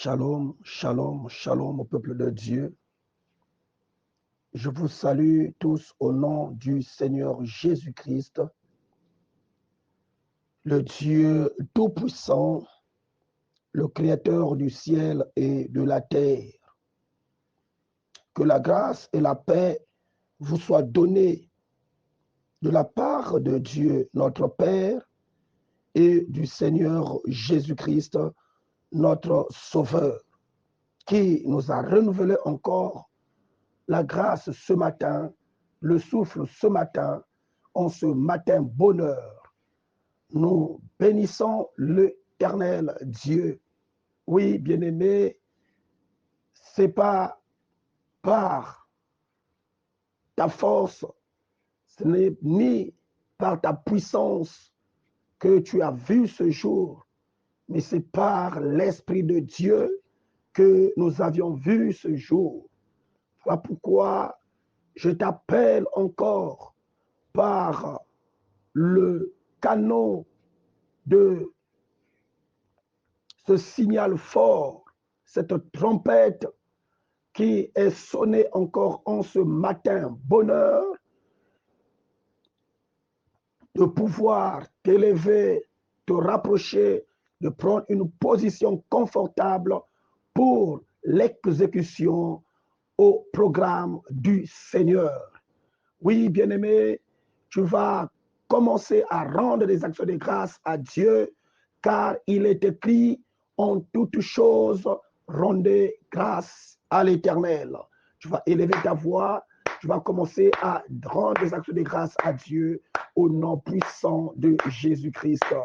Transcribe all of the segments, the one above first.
Shalom, shalom, shalom au peuple de Dieu. Je vous salue tous au nom du Seigneur Jésus-Christ, le Dieu Tout-Puissant, le Créateur du ciel et de la terre. Que la grâce et la paix vous soient données de la part de Dieu, notre Père, et du Seigneur Jésus-Christ, notre Sauveur, qui nous a renouvelé encore la grâce ce matin, le souffle ce matin, en ce matin bonheur. Nous bénissons l'Éternel Dieu. Oui, bien-aimé, ce n'est pas par ta force, ce n'est ni par ta puissance que tu as vu ce jour, mais c'est par l'Esprit de Dieu que nous avions vu ce jour. Voilà pourquoi je t'appelle encore par le canon de ce signal fort, cette trompette qui est sonnée encore en ce matin bonheur, de pouvoir t'élever, te rapprocher, de prendre une position confortable pour l'exécution au programme du Seigneur. Oui, bien-aimé, tu vas commencer à rendre des actions de grâce à Dieu, car il est écrit en toutes choses, rendez grâce à l'Éternel. Tu vas élever ta voix, tu vas commencer à rendre des actions de grâce à Dieu au nom puissant de Jésus-Christ.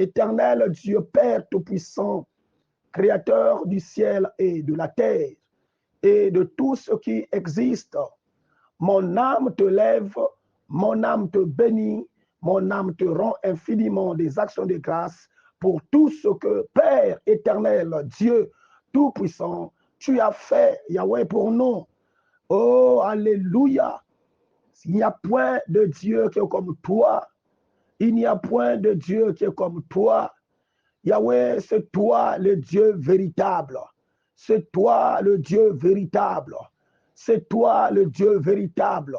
Éternel Dieu Père Tout-Puissant, Créateur du ciel et de la terre et de tout ce qui existe, mon âme te lève, mon âme te bénit, mon âme te rend infiniment des actions de grâce pour tout ce que, Père éternel, Dieu Tout-Puissant, tu as fait, Yahweh, pour nous. Oh, alléluia. Il n'y a point de Dieu qui est comme toi. Il n'y a point de Dieu qui est comme toi. Yahweh, c'est toi le Dieu véritable. C'est toi le Dieu véritable. C'est toi le Dieu véritable,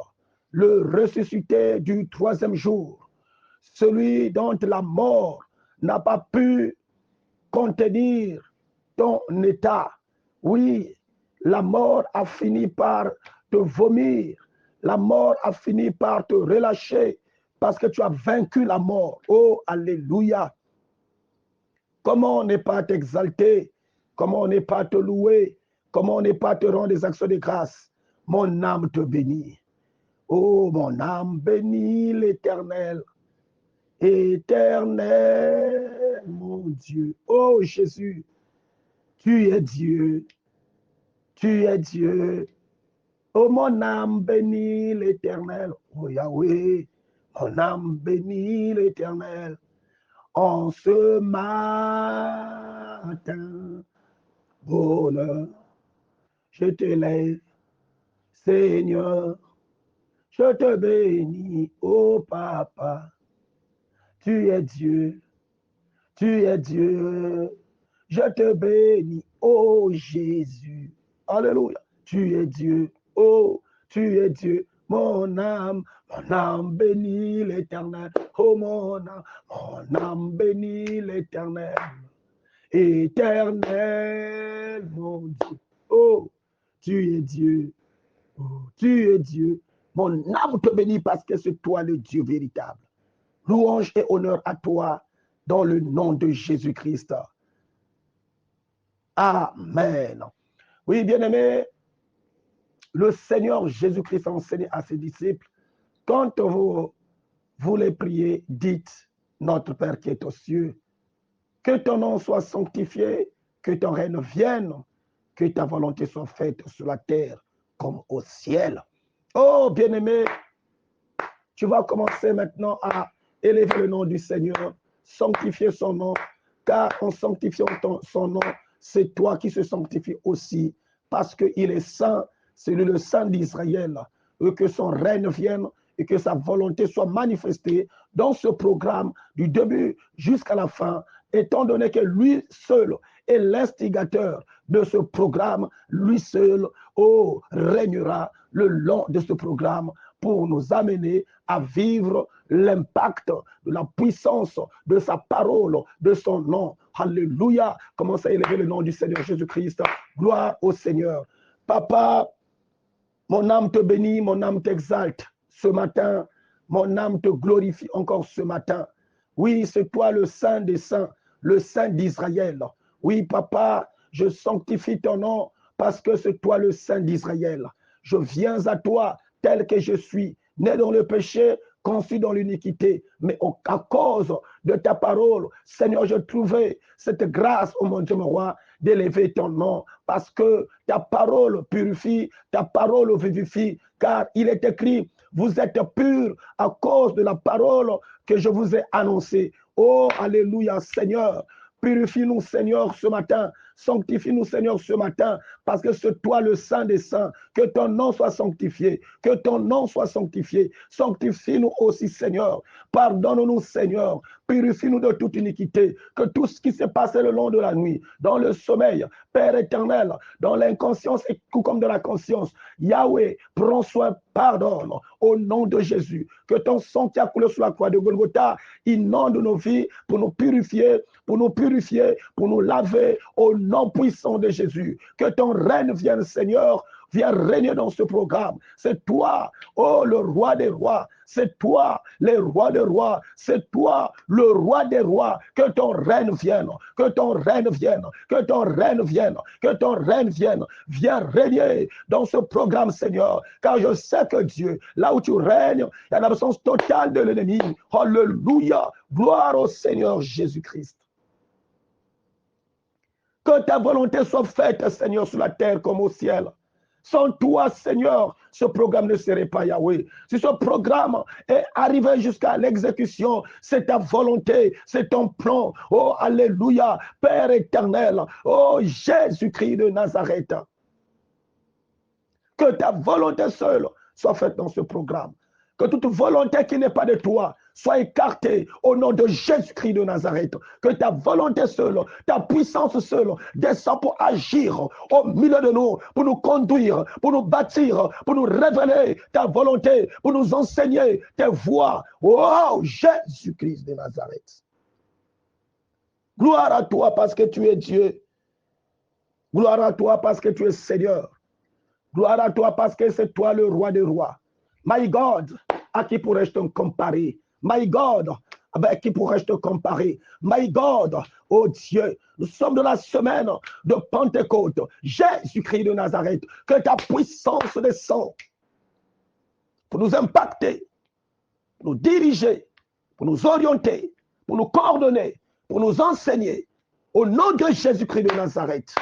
le ressuscité du troisième jour, celui dont la mort n'a pas pu contenir ton état. Oui, la mort a fini par te vomir, la mort a fini par te relâcher parce que tu as vaincu la mort. Oh, alléluia. Comment ne pas t'exalter? Comment ne pas te louer? Comment ne pas te rendre des actions de grâce? Mon âme te bénit. Oh, mon âme bénit l'Éternel. Éternel, mon Dieu. Oh, Jésus, tu es Dieu. Tu es Dieu. Oh, mon âme bénit l'Éternel. Oh, Yahweh, mon âme bénit l'Éternel. En ce matin, bonheur, je te lève, Seigneur, je te bénis, oh Papa, tu es Dieu, je te bénis, oh Jésus, alléluia, tu es Dieu, oh, tu es Dieu, mon âme bénit l'Éternel, oh mon âme bénit l'Éternel, éternel, mon Dieu, oh, tu es Dieu, oh, tu es Dieu, mon âme te bénit parce que c'est toi le Dieu véritable. Louange et honneur à toi dans le nom de Jésus-Christ. Amen. Oui, bien-aimé, le Seigneur Jésus-Christ a enseigné à ses disciples, quand vous voulez prier, dites, notre Père qui est aux cieux, que ton nom soit sanctifié, que ton règne vienne, que ta volonté soit faite sur la terre comme au ciel. Oh, bien-aimé, tu vas commencer maintenant à élever le nom du Seigneur, sanctifier son nom, car en sanctifiant son nom, c'est toi qui se sanctifie aussi, parce qu'il est saint, c'est lui le saint d'Israël, et que son règne vienne et que sa volonté soit manifestée dans ce programme du début jusqu'à la fin, étant donné que lui seul est l'instigateur de ce programme, lui seul, régnera le long de ce programme pour nous amener à vivre l'impact de la puissance de sa parole, de son nom. Alléluia. Commence à élever le nom du Seigneur Jésus-Christ. Gloire au Seigneur. Papa, mon âme te bénit, mon âme t'exalte ce matin. Mon âme te glorifie encore ce matin. Oui, c'est toi le Saint des Saints, le Saint d'Israël. Oui, papa, je sanctifie ton nom parce que c'est toi le Saint d'Israël. Je viens à toi tel que je suis, né dans le péché, conçu dans l'iniquité, mais à cause de ta parole, Seigneur, je trouvais cette grâce, oh mon Dieu, mon roi, d'élever ton nom, parce que ta parole purifie, ta parole vivifie, car il est écrit, vous êtes purs à cause de la parole que je vous ai annoncée. Oh, alléluia, Seigneur. Purifie-nous, Seigneur, ce matin. Sanctifie-nous, Seigneur, ce matin, parce que c'est toi le Saint des Saints. Que ton nom soit sanctifié. Que ton nom soit sanctifié. Sanctifie-nous aussi, Seigneur. Pardonne-nous, Seigneur. Purifie-nous de toute iniquité. Que tout ce qui s'est passé le long de la nuit, dans le sommeil, Père éternel, dans l'inconscience et tout comme de la conscience, Yahweh, prends soin, pardonne au nom de Jésus. Que ton sang qui a coulé sur la croix de Golgotha inonde nos vies pour nous purifier, pour nous laver au nom puissant de Jésus. Que ton règne vienne, Seigneur, viens régner dans ce programme. C'est toi, oh le roi des rois. C'est toi, le roi des rois. C'est toi, le roi des rois. Que ton règne vienne, que ton règne vienne, que ton règne vienne, que ton règne vienne. Viens régner dans ce programme, Seigneur. Car je sais que Dieu, là où tu règnes, il y a l'absence totale de l'ennemi. Alléluia. Gloire au Seigneur Jésus-Christ. Que ta volonté soit faite, Seigneur, sur la terre comme au ciel. Sans toi, Seigneur, ce programme ne serait pas Yahweh. Si ce programme est arrivé jusqu'à l'exécution, c'est ta volonté, c'est ton plan. Oh, alléluia, Père éternel. Oh, Jésus-Christ de Nazareth. Que ta volonté seule soit faite dans ce programme. Que toute volonté qui n'est pas de toi soit écartée au nom de Jésus-Christ de Nazareth. Que ta volonté seule, ta puissance seule descend pour agir au milieu de nous, pour nous conduire, pour nous bâtir, pour nous révéler ta volonté, pour nous enseigner tes voies. Oh, Jésus-Christ de Nazareth. Gloire à toi parce que tu es Dieu. Gloire à toi parce que tu es Seigneur. Gloire à toi parce que c'est toi le roi des rois. My God, à qui pourrais-je te comparer? My God, avec qui pourrais-je te comparer? My God, oh Dieu, nous sommes dans la semaine de Pentecôte. Jésus-Christ de Nazareth, que ta puissance descende pour nous impacter, pour nous diriger, pour nous orienter, pour nous coordonner, pour nous enseigner. Au nom de Jésus-Christ de Nazareth.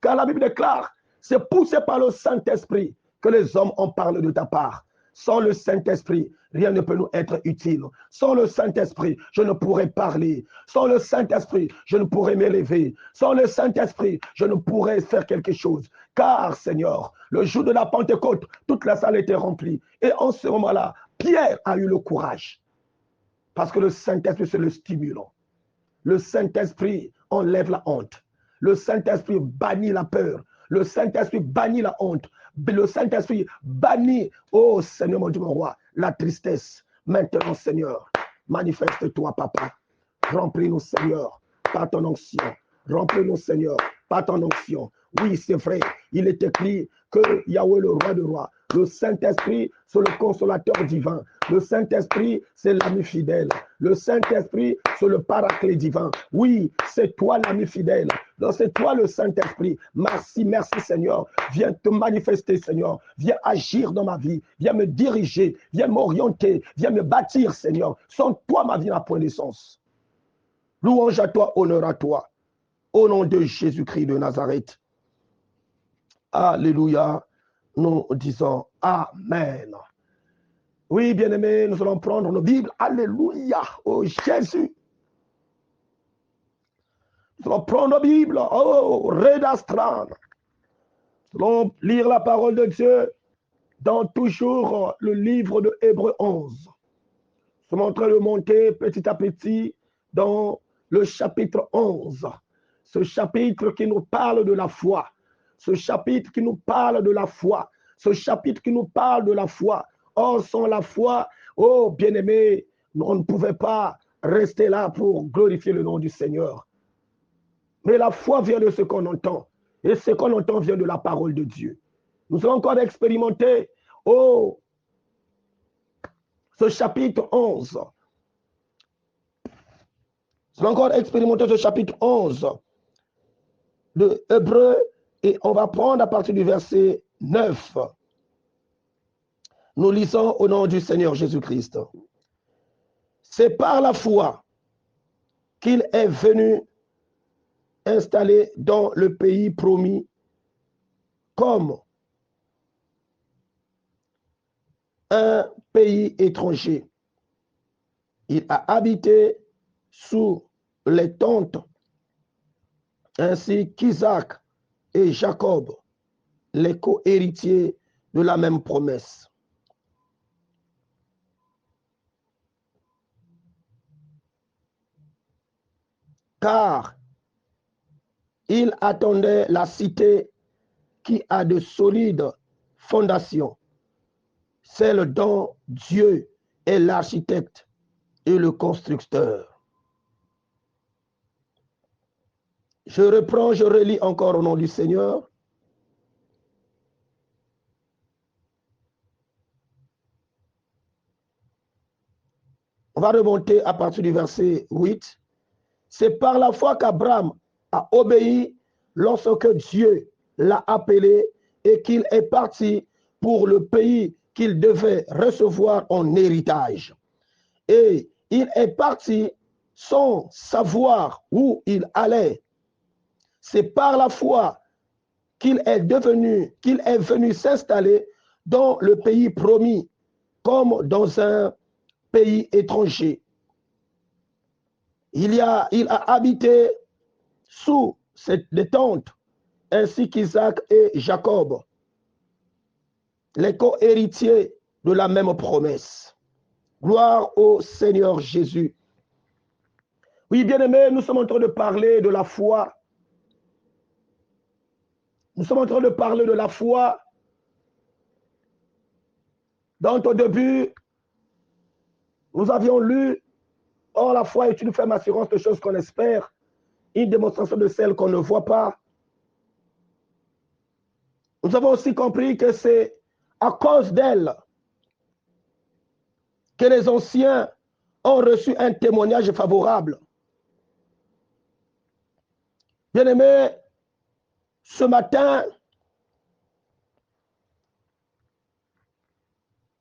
Car la Bible déclare, c'est poussé par le Saint-Esprit que les hommes en parlent de ta part. Sans le Saint-Esprit, rien ne peut nous être utile. Sans le Saint-Esprit, je ne pourrais parler. Sans le Saint-Esprit, je ne pourrais m'élever. Sans le Saint-Esprit, je ne pourrais faire quelque chose. Car, Seigneur, le jour de la Pentecôte, toute la salle était remplie. Et en ce moment-là, Pierre a eu le courage. Parce que le Saint-Esprit, c'est le stimulant. Le Saint-Esprit enlève la honte. Le Saint-Esprit bannit la peur. Le Saint-Esprit bannit la honte. Le Saint-Esprit bannit, oh Seigneur mon Dieu, mon roi, la tristesse. Maintenant, Seigneur, manifeste-toi, Papa. Remplis-nous, Seigneur, par ton onction. Remplis-nous, Seigneur, par ton onction. Oui, c'est vrai, il est écrit que Yahweh, le roi de rois, le Saint-Esprit, c'est le consolateur divin. Le Saint-Esprit, c'est l'ami fidèle. Le Saint-Esprit, c'est le paraclet divin. Oui, c'est toi l'ami fidèle. Donc c'est toi le Saint-Esprit. Merci, merci Seigneur. Viens te manifester, Seigneur. Viens agir dans ma vie. Viens me diriger. Viens m'orienter. Viens me bâtir, Seigneur. Sans toi, ma vie n'a point de sens. Louange à toi, honneur à toi. Au nom de Jésus-Christ de Nazareth. Alléluia. Nous disons Amen. Oui, bien-aimés, nous allons prendre nos Bibles. Alléluia. Oh Jésus. Nous allons prendre nos Bibles. Oh, Redastran. Nous allons lire la parole de Dieu dans toujours le livre de Hébreux 11. Nous sommes en train de monter petit à petit dans le chapitre 11. Ce chapitre qui nous parle de la foi. Ce chapitre qui nous parle de la foi. Ce chapitre qui nous parle de la foi. Or, sans la foi, oh bien-aimé, on ne pouvait pas rester là pour glorifier le nom du Seigneur. Mais la foi vient de ce qu'on entend. Et ce qu'on entend vient de la parole de Dieu. Nous allons encore expérimenter, oh, ce chapitre 11. Nous allons encore expérimenter ce chapitre 11 de Hébreux et on va prendre à partir du verset 9. Nous lisons au nom du Seigneur Jésus-Christ. C'est par la foi qu'il est venu installer dans le pays promis comme un pays étranger. Il a habité sous les tentes, ainsi qu'Isaac et Jacob, les co-héritiers de la même promesse. Car il attendait la cité qui a de solides fondations, celle dont Dieu est l'architecte et le constructeur. Je reprends, je relis encore au nom du Seigneur. On va remonter à partir du verset 8. C'est par la foi qu'Abraham a obéi lorsque Dieu l'a appelé et qu'il est parti pour le pays qu'il devait recevoir en héritage. Et il est parti sans savoir où il allait. C'est par la foi qu'il est venu s'installer dans le pays promis, comme dans un pays étranger. Il a habité sous des tentes, ainsi qu'Isaac et Jacob, les co-héritiers de la même promesse. Gloire au Seigneur Jésus. Oui, bien-aimés, nous sommes en train de parler de la foi. Nous sommes en train de parler de la foi dont au début, nous avions lu, or la foi est une ferme assurance de choses qu'on espère, une démonstration de celles qu'on ne voit pas. Nous avons aussi compris que c'est à cause d'elle que les anciens ont reçu un témoignage favorable. Bien-aimés, ce matin,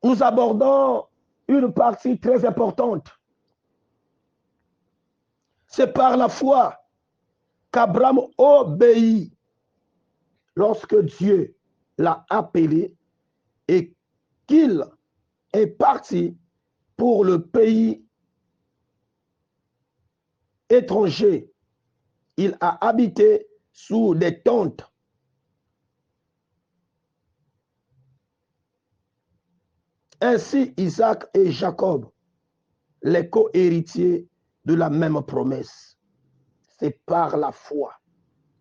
nous abordons une partie très importante. C'est par la foi qu'Abraham obéit lorsque Dieu l'a appelé et qu'il est parti pour le pays étranger. Il a habité sous des tentes. Ainsi Isaac et Jacob, les co-héritiers de la même promesse. C'est par la foi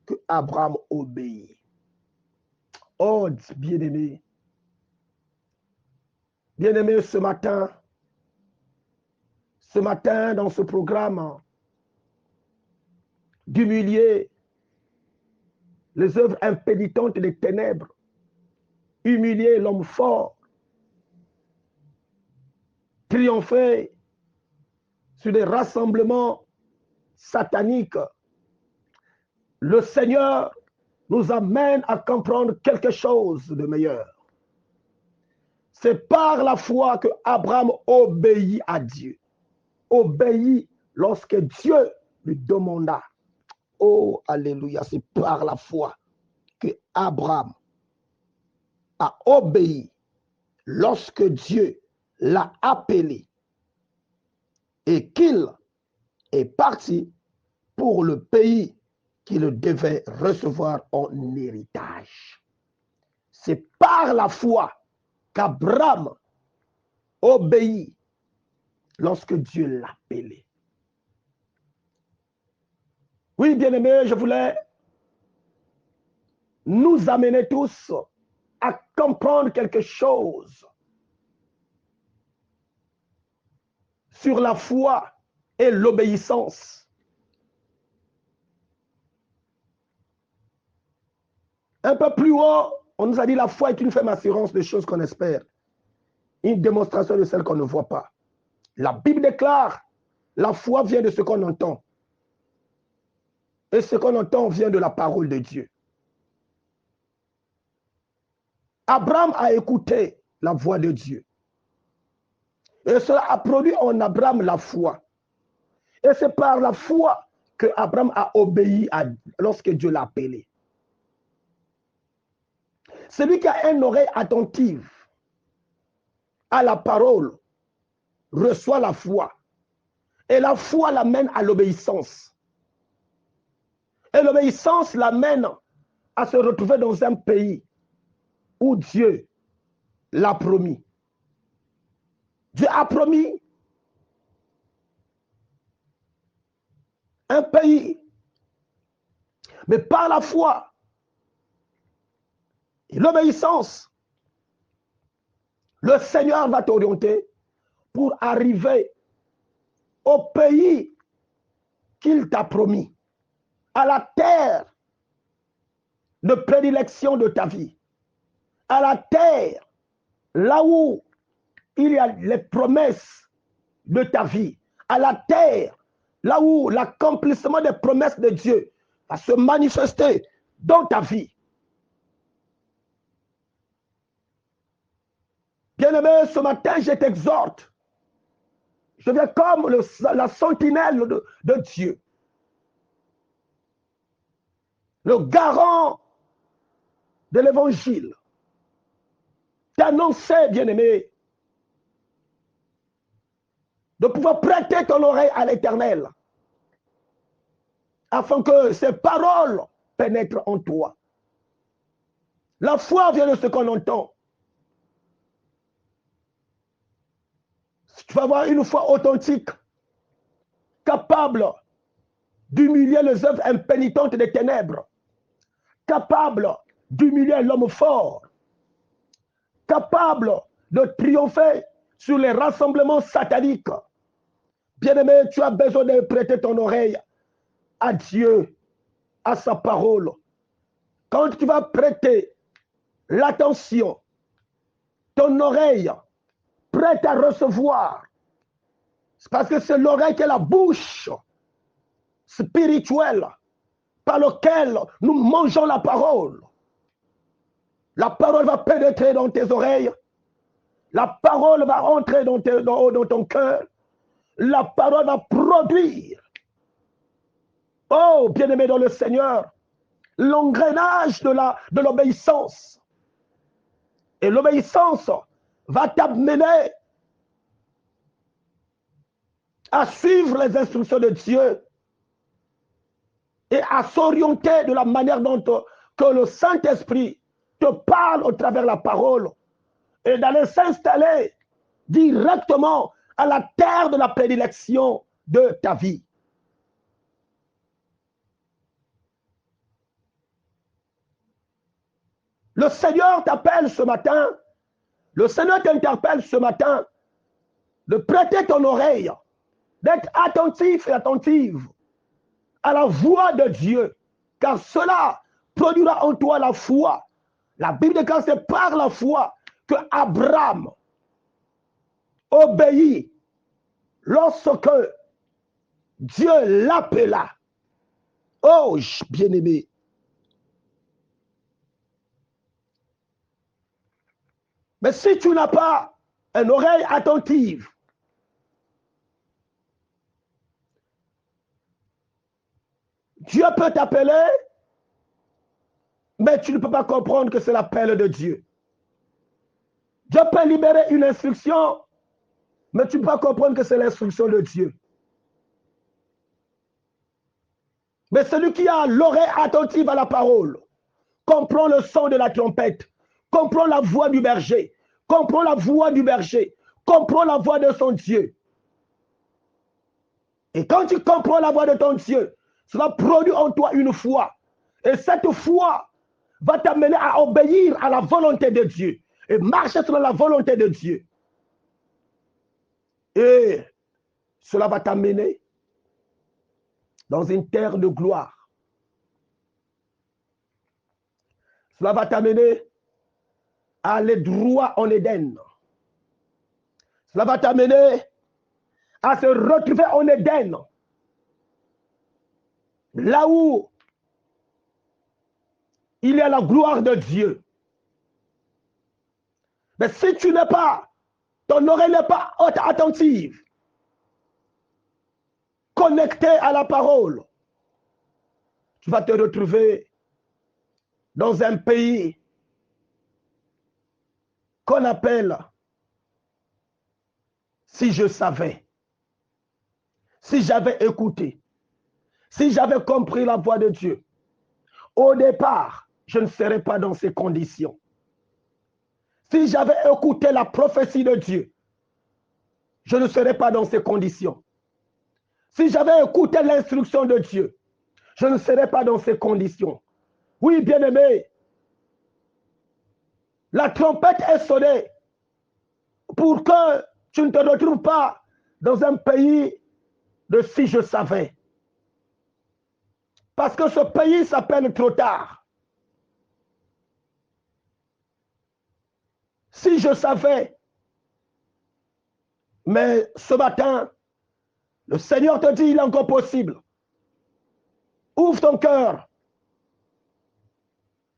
que Abraham obéit. Oh, bien-aimé, bien-aimé, ce matin, dans ce programme, d'humilier les œuvres impénitentes des ténèbres, humilier l'homme fort, triompher sur des rassemblements sataniques. Le Seigneur nous amène à comprendre quelque chose de meilleur. C'est par la foi que Abraham obéit à Dieu. Obéit lorsque Dieu lui demanda. Oh, alléluia, c'est par la foi que Abraham a obéi lorsque Dieu l'a appelé et qu'il est parti pour le pays qu'il devait recevoir en héritage. C'est par la foi qu'Abraham obéit lorsque Dieu l'a appelé. Oui, bien-aimés, je voulais nous amener tous à comprendre quelque chose sur la foi et l'obéissance. Un peu plus haut, on nous a dit la foi est une ferme assurance de choses qu'on espère, une démonstration de celles qu'on ne voit pas. La Bible déclare, la foi vient de ce qu'on entend. Et ce qu'on entend vient de la parole de Dieu. Abraham a écouté la voix de Dieu. Et cela a produit en Abraham la foi. Et c'est par la foi que Abraham a obéi lorsque Dieu l'a appelé. Celui qui a une oreille attentive à la parole reçoit la foi. Et la foi l'amène à l'obéissance. Et l'obéissance l'amène à se retrouver dans un pays où Dieu l'a promis. Dieu a promis un pays, mais par la foi et l'obéissance, le Seigneur va t'orienter pour arriver au pays qu'il t'a promis, à la terre de prédilection de ta vie, à la terre là où il y a les promesses de ta vie, à la terre là où l'accomplissement des promesses de Dieu va se manifester dans ta vie. Bien-aimé, ce matin, je t'exhorte. Je viens comme la sentinelle de Dieu. Le garant de l'évangile. T'annoncer, bien-aimé, de pouvoir prêter ton oreille à l'Éternel, afin que ses paroles pénètrent en toi. La foi vient de ce qu'on entend. Tu vas avoir une foi authentique, capable d'humilier les œuvres impénitentes des ténèbres, capable d'humilier l'homme fort, capable de triompher sur les rassemblements sataniques. Bien-aimé, tu as besoin de prêter ton oreille à Dieu, à sa parole. Quand tu vas prêter l'attention, ton oreille prête à recevoir, c'est parce que c'est l'oreille qui est la bouche spirituelle par laquelle nous mangeons la parole. La parole va pénétrer dans tes oreilles. La parole va entrer dans ton cœur. La parole va produire. Oh, bien-aimé dans le Seigneur, l'engrenage de l'obéissance. Et l'obéissance va t'amener à suivre les instructions de Dieu et à s'orienter de la manière dont que le Saint-Esprit te parle au travers de la parole et d'aller s'installer directement à la terre de la prédilection de ta vie. Le Seigneur t'appelle ce matin, le Seigneur t'interpelle ce matin de prêter ton oreille, d'être attentif et attentive à la voix de Dieu, car cela produira en toi la foi. La Bible déclare que c'est par la foi que Abraham obéit lorsque Dieu l'appela. Oh, bien-aimé. Mais si tu n'as pas une oreille attentive, Dieu peut t'appeler, mais tu ne peux pas comprendre que c'est l'appel de Dieu. Dieu peut libérer une instruction, mais tu ne peux pas comprendre que c'est l'instruction de Dieu. Mais celui qui a l'oreille attentive à la parole, comprend le son de la trompette, comprend la voix du berger, comprend la voix du berger, comprend la voix de son Dieu. Et quand tu comprends la voix de ton Dieu, Ça va produire en toi une foi. Et cette foi va t'amener à obéir à la volonté de Dieu et marcher selon la volonté de Dieu. Et cela va t'amener dans une terre de gloire. Cela va t'amener à aller droit en Éden. Cela va t'amener à se retrouver en Éden. Là où il y a la gloire de Dieu. Mais si tu n'es pas, ton oreille n'est pas attentive, connectée à la parole, tu vas te retrouver dans un pays qu'on appelle si je savais, si j'avais écouté, si j'avais compris la voix de Dieu. Au départ, je ne serais pas dans ces conditions. Si j'avais écouté la prophétie de Dieu, je ne serais pas dans ces conditions. Si j'avais écouté l'instruction de Dieu, je ne serais pas dans ces conditions. Oui, bien-aimé, la trompette est sonnée pour que tu ne te retrouves pas dans un pays de si je savais. Parce que ce pays s'appelle trop tard. Si je savais, mais ce matin, le Seigneur te dit, il est encore possible. Ouvre ton cœur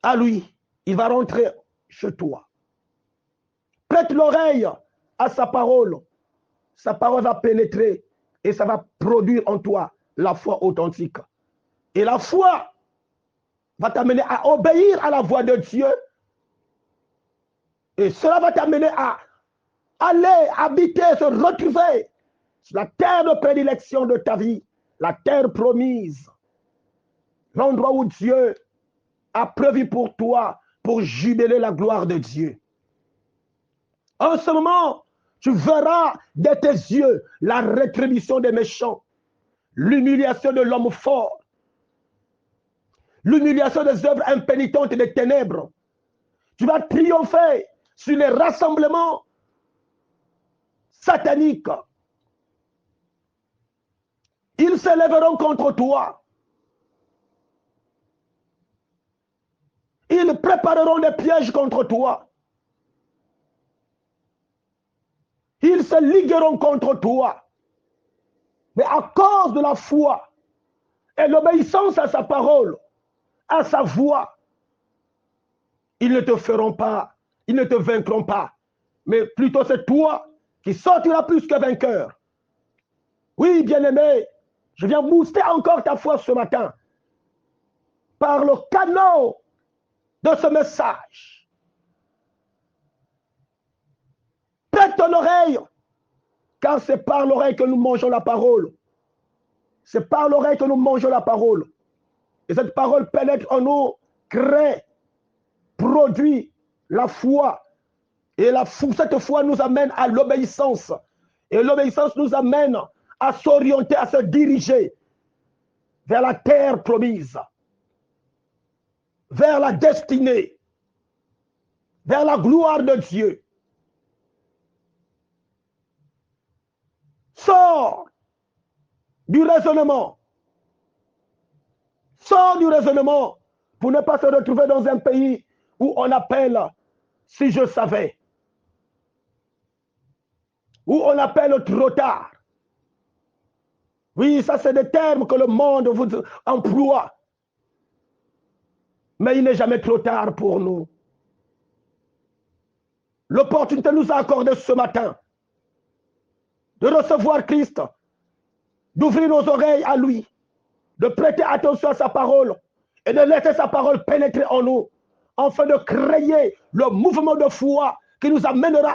à lui. Il va rentrer chez toi. Prête l'oreille à sa parole. Sa parole va pénétrer et ça va produire en toi la foi authentique. Et la foi va t'amener à obéir à la voix de Dieu. Et cela va t'amener à aller habiter, se retrouver sur la terre de prédilection de ta vie, la terre promise, l'endroit où Dieu a prévu pour toi pour jubiler la gloire de Dieu. En ce moment, tu verras de tes yeux la rétribution des méchants, l'humiliation de l'homme fort, l'humiliation des œuvres impénitentes des ténèbres. Tu vas triompher sur les rassemblements sataniques. Ils s'élèveront contre toi. Ils prépareront des pièges contre toi. Ils se ligueront contre toi. Mais à cause de la foi et l'obéissance à sa parole, à sa voix, ils ne te feront pas, ils ne te vaincront pas. Mais plutôt c'est toi qui sortiras plus que vainqueur. Oui, bien-aimé, je viens booster encore ta foi ce matin par le canon de ce message. Prête ton oreille, car c'est par l'oreille que nous mangeons la parole. C'est par l'oreille que nous mangeons la parole. Et cette parole pénètre en nous, crée, produit la foi. Et cette foi nous amène à l'obéissance. Et l'obéissance nous amène à s'orienter, à se diriger vers la terre promise, vers la destinée, vers la gloire de Dieu. Sors du raisonnement. Sors du raisonnement pour ne pas se retrouver dans un pays où on appelle si je savais, où on appelle trop tard. Oui, ça c'est des termes que le monde vous emploie. Mais il n'est jamais trop tard pour nous. L'opportunité nous a accordé ce matin de recevoir Christ, d'ouvrir nos oreilles à lui, de prêter attention à sa parole et de laisser sa parole pénétrer en nous, afin de créer le mouvement de foi qui nous amènera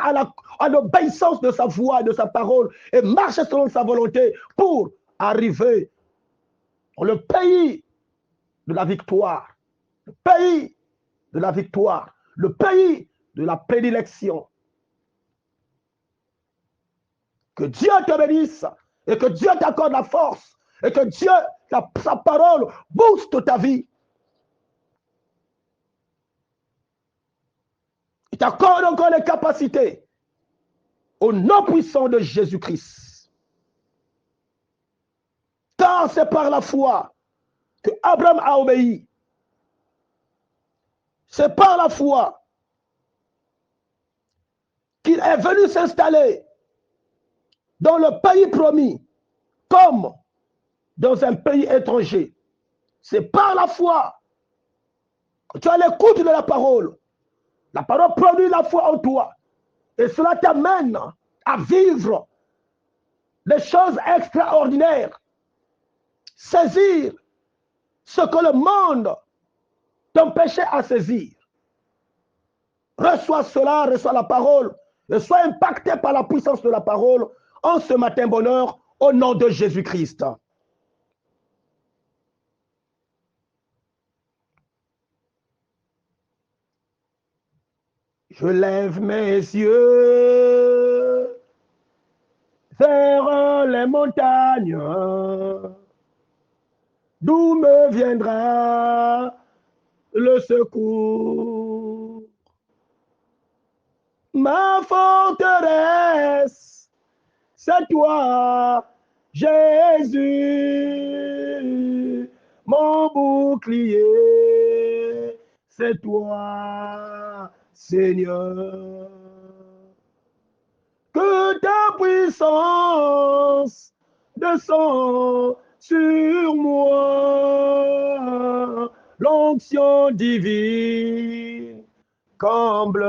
à l'obéissance de sa voix, de sa parole, et marcher selon sa volonté pour arriver dans le pays de la victoire, le pays de la victoire, le pays de la prédilection. Que Dieu te bénisse et que Dieu t'accorde la force et que Dieu, sa parole, booste ta vie. Il t'accorde encore les capacités au nom puissant de Jésus-Christ. Car c'est par la foi que Abraham a obéi. C'est par la foi qu'il est venu s'installer dans le pays promis comme dans un pays étranger. C'est par la foi que tu as l'écoute de la parole. La parole produit la foi en toi. Et cela t'amène à vivre des choses extraordinaires. Saisir ce que le monde t'empêchait à saisir. Reçois cela, reçois la parole, et sois impacté par la puissance de la parole en ce matin bonheur, au nom de Jésus-Christ. Je lève mes yeux vers les montagnes, d'où me viendra le secours. Ma forteresse, c'est toi, Jésus, mon bouclier, c'est toi, Seigneur. Que ta puissance descend sur moi, l'onction divine comble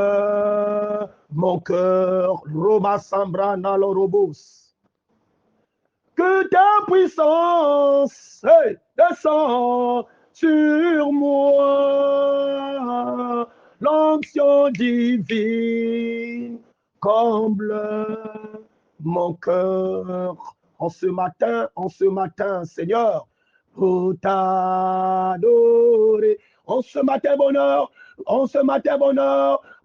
mon cœur. Roma Sambrana Lorobos. Que ta puissance descend sur moi, l'onction divine comble mon cœur. En ce matin, Seigneur, pour t'adorer. En ce matin, bonheur,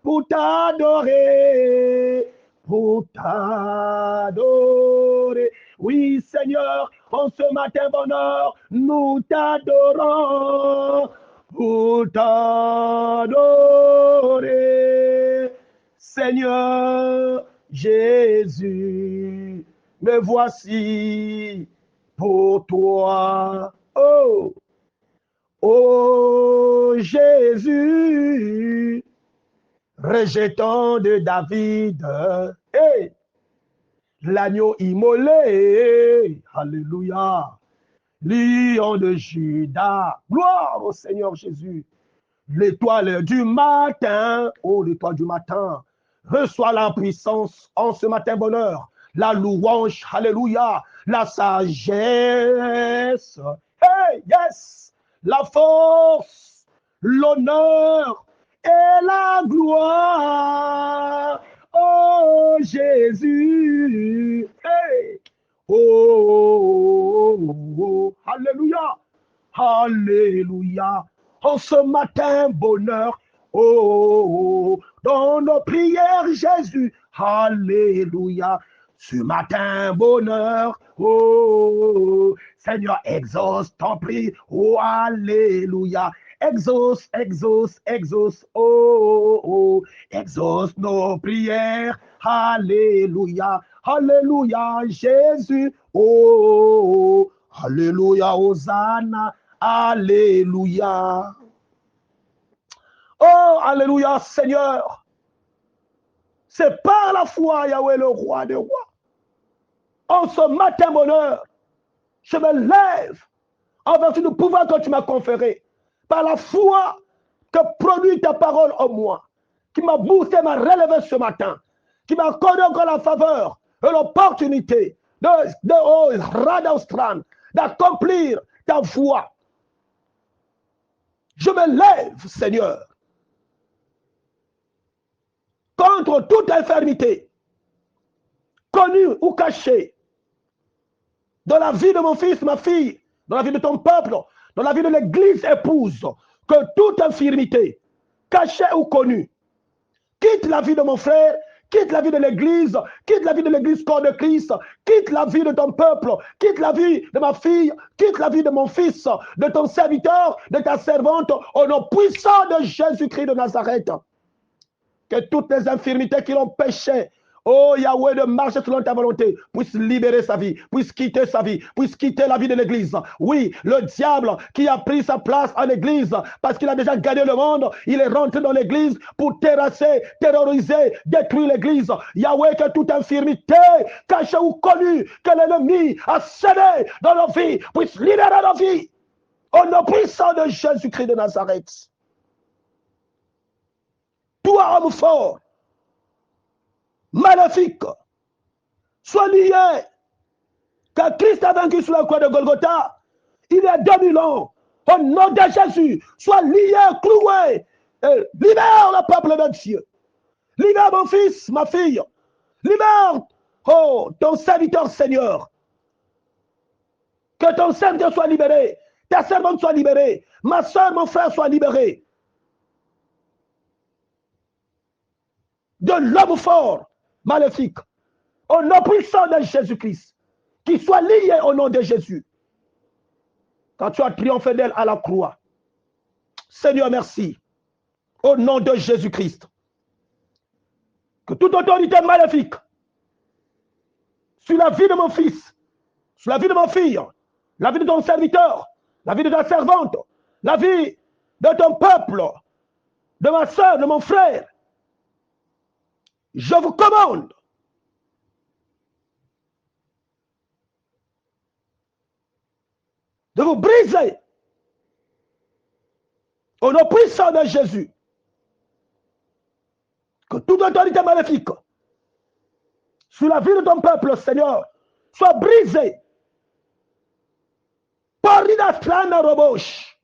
pour t'adorer, Oui, Seigneur, en ce matin, bonheur, nous t'adorons, pour t'adorer. Seigneur Jésus, me voici pour toi. Oh, oh Jésus, rejetant de David, hey, l'agneau immolé, alléluia, lion de Juda, gloire au Seigneur Jésus, l'étoile du matin, oh l'étoile du matin, reçois la puissance en ce matin bonheur, la louange, alléluia, la sagesse, hey, yes, la force, l'honneur et la gloire, oh Jésus, hey, oh, alléluia, alléluia, en ce matin bonheur, oh, dans nos prières Jésus, alléluia, ce matin bonheur, oh, Seigneur exauce ton prix, oh, alléluia, exauce, oh, exauce nos prières, alléluia, alléluia, Jésus, oh, alléluia, Hosanna, alléluia. Oh, alléluia, Seigneur. C'est par la foi, Yahweh, le roi des rois. En ce matin, bonheur, je me lève en vertu du pouvoir que tu m'as conféré. Par la foi que produit ta parole en moi, qui m'a boosté, m'a relevé ce matin, qui m'a accordé encore la faveur et l'opportunité d'accomplir ta voie. Je me lève, Seigneur, contre toute infirmité, connue ou cachée, dans la vie de mon fils, ma fille, dans la vie de ton peuple, dans la vie de l'église épouse, que toute infirmité, cachée ou connue, quitte la vie de mon frère, quitte la vie de l'Église, quitte la vie de l'Église corps de Christ, quitte la vie de ton peuple, quitte la vie de ma fille, quitte la vie de mon fils, de ton serviteur, de ta servante, au nom puissant de Jésus-Christ de Nazareth. Que toutes les infirmités qui l'ont péché, oh Yahweh, de marcher selon ta volonté, puisse libérer sa vie, puisse quitter sa vie, puisse quitter la vie de l'Église. Oui, le diable qui a pris sa place en Église, parce qu'il a déjà gagné le monde, il est rentré dans l'Église pour terrasser, terroriser, détruire l'Église. Yahweh, que toute infirmité, cachée ou connue, que l'ennemi a scellée dans nos vies, puisse libérer nos vies. Au nom puissant de Jésus-Christ de Nazareth. Toi, homme fort, maléfique, sois lié, car Christ a vaincu sur la croix de Golgotha, il y a 2000 ans, au nom de Jésus, sois lié, cloué, et libère le peuple de Dieu, libère mon fils, ma fille, libère, oh, ton serviteur Seigneur, que ton serviteur soit libéré, ta servante soit libérée, ma soeur, mon frère soit libéré, de l'homme fort, maléfique, au nom puissant de Jésus-Christ, qui soit lié au nom de Jésus. Quand tu as triomphé d'elle à la croix, Seigneur, merci, au nom de Jésus-Christ, que toute autorité maléfique sur la vie de mon fils, sur la vie de ma fille, la vie de ton serviteur, la vie de ta servante, la vie de ton peuple, de ma soeur, de mon frère, je vous commande de vous briser au nom puissant de Jésus. Que toute autorité maléfique sur la vie de ton peuple, Seigneur, soit brisée par l'inastrana roboche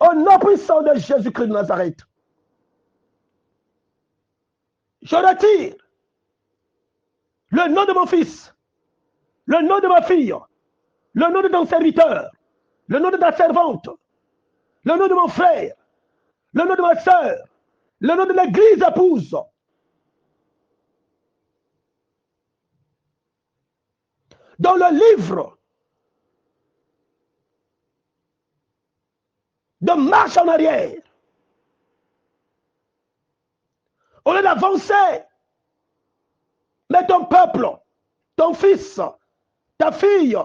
au nom puissant de Jésus-Christ de Nazareth. Je retire le nom de mon fils, le nom de ma fille, le nom de ton serviteur, le nom de ta servante, le nom de mon frère, le nom de ma soeur, le nom de l'église épouse. Dans le livre de marche en arrière, au lieu d'avancer, mais ton peuple, ton fils, ta fille,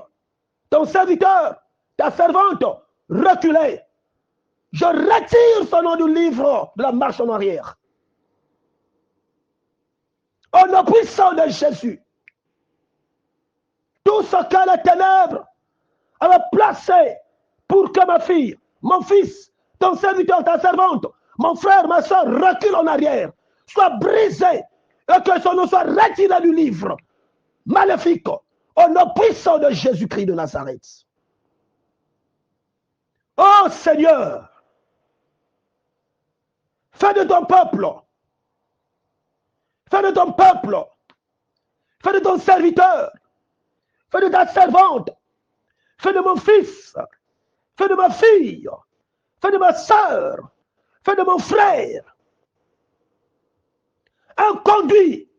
ton serviteur, ta servante, reculer. Je retire ce nom du livre de la marche en arrière. Au nom puissant de Jésus, tout ce que les ténèbres avaient placé pour que ma fille, mon fils, ton serviteur, ta servante, mon frère, ma soeur, recule en arrière, soit brisé et que son nom soit retiré du livre maléfique au nom puissant de Jésus-Christ de Nazareth. Oh Seigneur, fais de ton peuple, fais de ton peuple, fais de ton serviteur, fais de ta servante, fais de mon fils, fais de ma fille, fais de ma soeur, fais de mon frère, un conduit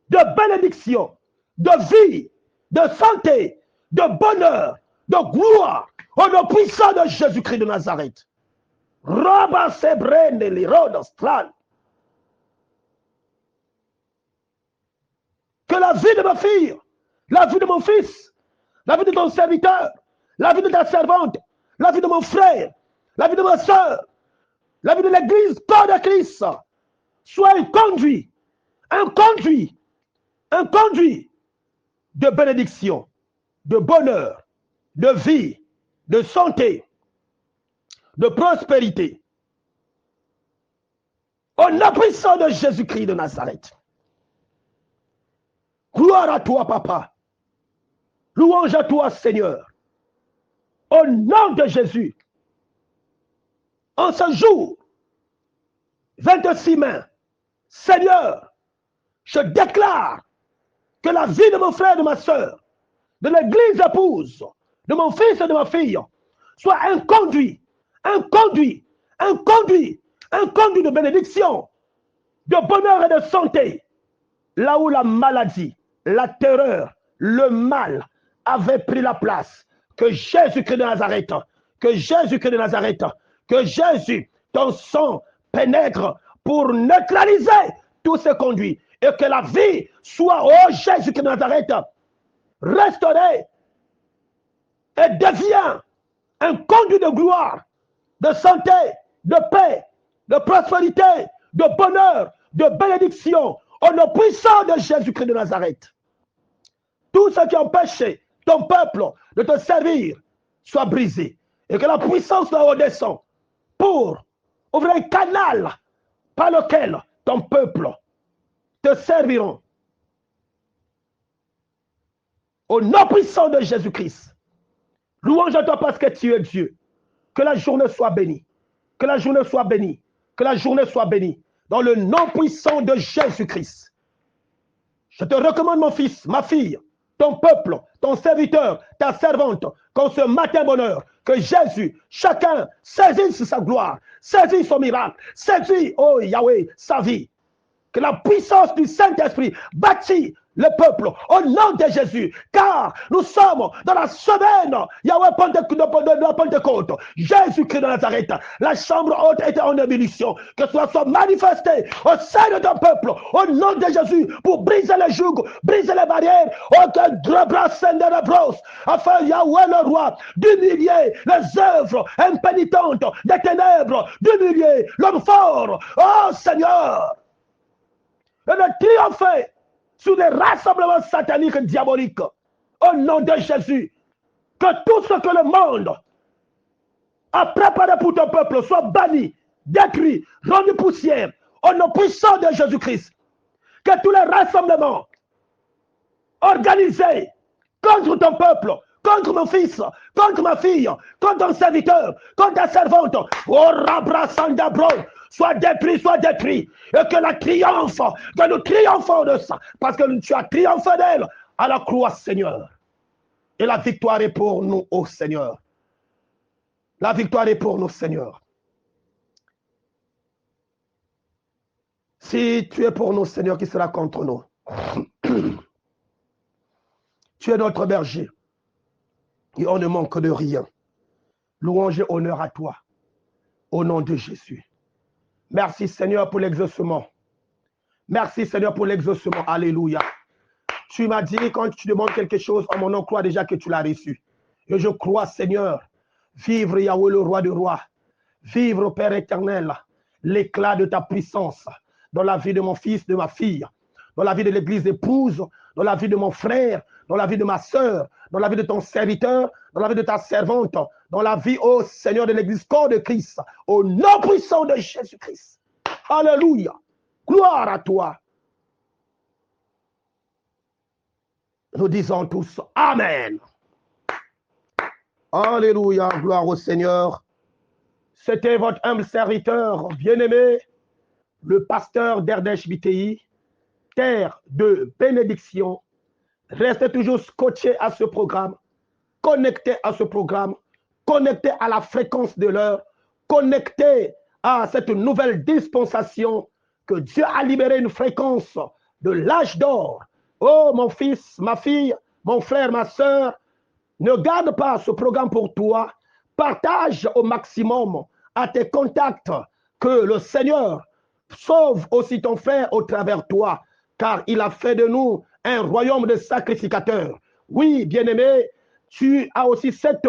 de bénédiction, de vie, de santé, de bonheur, de gloire, au nom puissant de Jésus-Christ de Nazareth. Roba sebrene li rodostral. Que la vie de ma fille, la vie de mon fils, la vie de ton serviteur, la vie de ta servante, la vie de mon frère, la vie de ma soeur, la vie de l'église, corps de Christ, soit un conduit de bénédiction, de bonheur, de vie, de santé, de prospérité. Au nom puissant de Jésus-Christ de Nazareth. Gloire à toi, Papa. Louange à toi, Seigneur. Au nom de Jésus. En ce jour, 26 mai, Seigneur, je déclare que la vie de mon frère et de ma soeur, de l'église épouse, de mon fils et de ma fille, soit un conduit de bénédiction, de bonheur et de santé, là où la maladie, la terreur, le mal avait pris la place, que Jésus-Christ de Nazareth, que Jésus-Christ de Nazareth, que Jésus, ton sang, pénètre pour neutraliser tous ces conduits et que la vie soit, oh Jésus-Christ de Nazareth, restaurée et devient un conduit de gloire, de santé, de paix, de prospérité, de bonheur, de bénédiction, au nom puissant de Jésus-Christ de Nazareth. Tout ce qui empêche ton peuple de te servir soit brisé et que la puissance de redescende pour ouvrir un canal par lequel ton peuple te serviront. Au nom puissant de Jésus-Christ, louange à toi parce que tu es Dieu. Que la journée soit bénie. Que la journée soit bénie. Que la journée soit bénie. Dans le nom puissant de Jésus-Christ. Je te recommande, mon fils, ma fille, ton peuple, ton serviteur, ta servante, qu'en ce matin bonheur, que Jésus, chacun saisisse sa gloire, saisisse son miracle, saisisse, oh Yahweh, sa vie. Que la puissance du Saint-Esprit bâtit le peuple au nom de Jésus, car nous sommes dans la semaine Yahweh de la Pentecôte. Jésus-Christ de Nazareth, la chambre haute était en ébullition, que cela soit manifesté au sein de ton peuple au nom de Jésus pour briser les jougs, briser les barrières, afin Yahweh le roi d'humilier les œuvres impénitentes des ténèbres, d'humilier l'homme fort, oh Seigneur, et de triompher sur des rassemblements sataniques et diaboliques. Au nom de Jésus, que tout ce que le monde a préparé pour ton peuple soit banni, détruit, rendu poussière. Au nom puissant de Jésus-Christ, que tous les rassemblements organisés contre ton peuple, contre mon fils, contre ma fille, contre ton serviteur, contre ta servante, oh Rabrasandabro, soit détruit, et que la triomphe, que nous triomphons de ça, parce que tu as triomphé d'elle à la croix, Seigneur. Et la victoire est pour nous, ô Seigneur. La victoire est pour nous, Seigneur. Si tu es pour nous, Seigneur, qui sera contre nous? Tu es notre berger. Et on ne manque de rien. Louange et honneur à toi. Au nom de Jésus. Merci Seigneur pour l'exaucement. Merci Seigneur pour l'exaucement. Alléluia. Tu m'as dit quand tu demandes quelque chose, en mon nom, crois déjà que tu l'as reçu. Et je crois Seigneur, vivre Yahweh le roi de rois, vivre Père éternel, l'éclat de ta puissance dans la vie de mon fils, de ma fille, dans la vie de l'église épouse, dans la vie de mon frère, dans la vie de ma soeur, dans la vie de ton serviteur, dans la vie de ta servante, dans la vie, ô Seigneur, de l'église corps de Christ, au nom puissant de Jésus-Christ. Alléluia. Gloire à toi. Nous disons tous Amen. Alléluia. Gloire au Seigneur. C'était votre humble serviteur bien-aimé, le pasteur d'Erdesh BTI, terre de bénédiction. Restez toujours scotché à ce programme, connecté à ce programme, connecté à la fréquence de l'heure, connecté à cette nouvelle dispensation que Dieu a libéré une fréquence de l'âge d'or. Oh mon fils, ma fille, mon frère, ma soeur, ne garde pas ce programme pour toi. Partage au maximum à tes contacts que le Seigneur sauve aussi ton frère au travers de toi, car il a fait de nous un royaume de sacrificateurs. Oui, bien-aimé, tu as aussi cette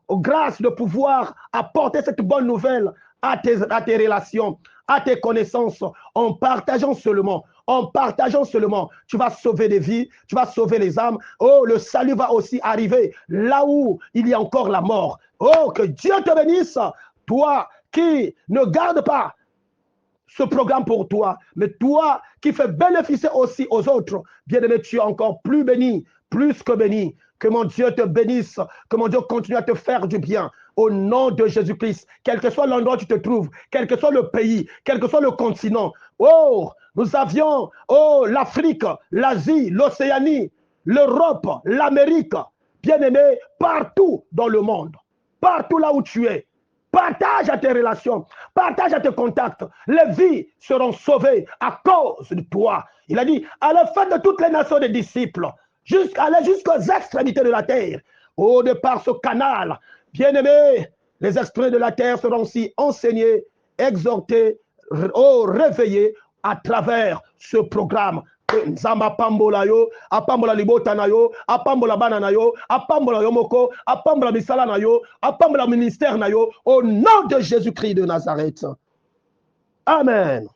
grâce de pouvoir apporter cette bonne nouvelle à tes relations, à tes connaissances, en partageant seulement. En partageant seulement, tu vas sauver des vies, tu vas sauver les âmes. Oh, le salut va aussi arriver là où il y a encore la mort. Oh, que Dieu te bénisse, toi qui ne garde pas ce programme pour toi, mais toi qui fais bénéficier aussi aux autres, bien-aimé, tu es encore plus béni, plus que béni. Que mon Dieu te bénisse, que mon Dieu continue à te faire du bien. Au nom de Jésus-Christ, quel que soit l'endroit où tu te trouves, quel que soit le pays, quel que soit le continent. Oh, nous avions l'Afrique, l'Asie, l'Océanie, l'Europe, l'Amérique. Bien-aimé, partout dans le monde, partout là où tu es, partage à tes relations, partage à tes contacts. Les vies seront sauvées à cause de toi. Il a dit, à la fin de toutes les nations des disciples, aller jusqu'aux extrémités de la terre. Oh, de par ce canal, bien-aimés, les extrémités de la terre seront aussi enseignés, exhortés, réveillés à travers ce programme. Nzamba pambola yo, apambola libota na yo, apambola bana na yo, apambola yomoko, apambola misala na yo, apambola ministère na yo, au nom de Jésus-Christ de Nazareth. Amen.